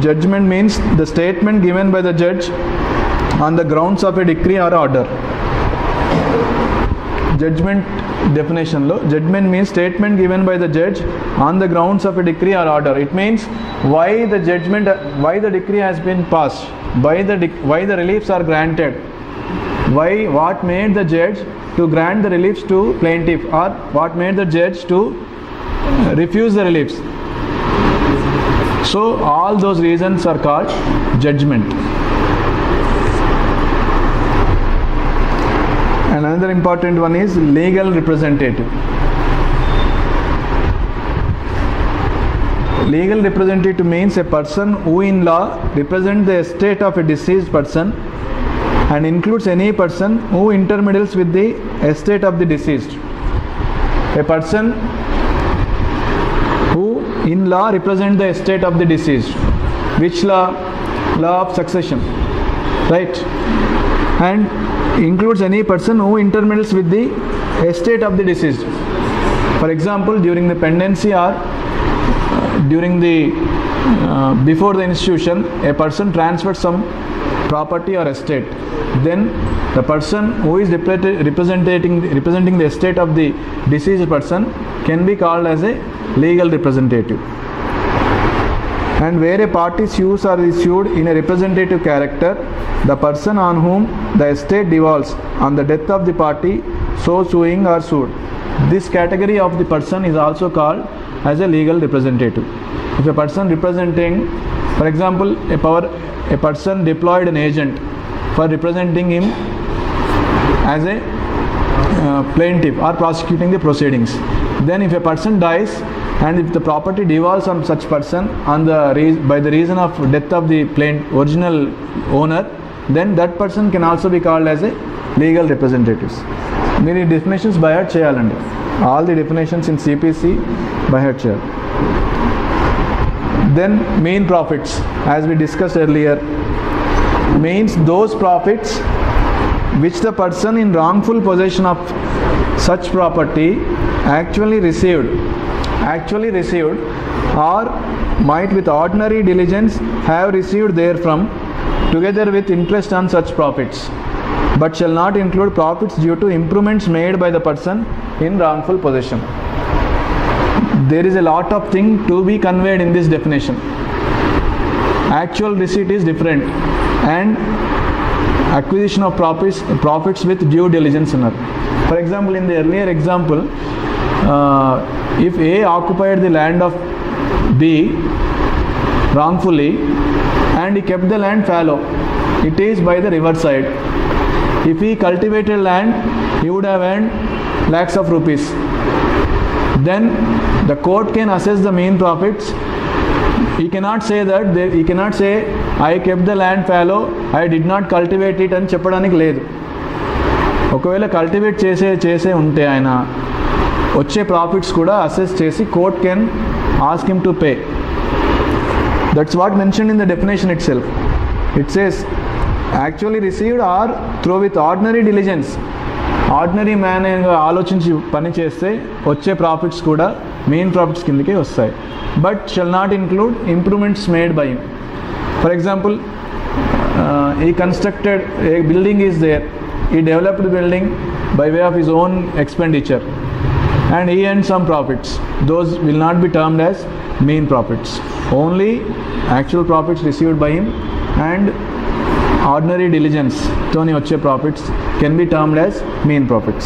Judgment means the statement given by the judge on the grounds of a decree or order. Judgment definition lo, judgment means statement given by the judge on the grounds of a decree or order. It means why the judgment, why the decree has been passed, why the reliefs are granted, what made the judge to grant the reliefs to plaintiff, or what made the judge to refuse the reliefs. So all those reasons are called judgment. And another important one is legal representative. Legal representative means a person who in law represents the estate of a deceased person and includes any person who intermeddles with the estate of the deceased. A person who in law represents the estate of the deceased. Which law? Law of succession, right? And includes any person who intermeddles with the estate of the deceased. For example, during the pendency or during the before the institution, a person transfers some property or estate. Then the person who is representing the estate of the deceased person can be called as a legal representative. And where a party sues or is sued in a representative character, the person on whom the estate devolves on the death of the party so suing or sued. This category of the person is also called as a legal representative. If a person representing, for example, a person deployed an agent for representing him as a plaintiff or prosecuting the proceedings. Then if a person dies and if the property devolves on such person on by the reason of death of the original owner, then that person can also be called as a legal representatives. Many definitions by heart cheyalandi. All the definitions in CPC by heart cheyal. Then mean profits, as we discussed earlier, means those profits which the person in wrongful possession of such property actually received or might with ordinary diligence have received therefrom, together with interest on such profits, but shall not include profits due to improvements made by the person in wrongful possession. There is a lot of things to be conveyed in this definition. Actual receipt is different, and acquisition of profits with due diligence. For example, in the earlier example, if A occupied the land of B wrongfully and he kept the land fallow, it is by the river side. If he cultivated land, he would have earned lakhs of rupees. Then the court can assess the mean profits. He cannot say I kept the land fallow, I did not cultivate it అని చెప్పడానికి లేదు. ఒకవేళ cultivate చేసే ఉంటే ఆయన వచ్చే profits కూడా assess చేసి court can ask him to pay. That's what mentioned in the definition itself. It says actually received or through with ordinary diligence. Ordinary మ్యాన్గా ఆలోచించి పని చేస్తే వచ్చే ప్రాఫిట్స్ కూడా మెయిన్ ప్రాఫిట్స్ కిందకే వస్తాయి. But shall not include improvements made by him. For example, he constructed a building is there, he developed the building by way of his own expenditure and he earned some profits. Those will not be termed as mean profits. Only actual profits received by him and ordinary diligence toni vache profits can be termed as mean profits.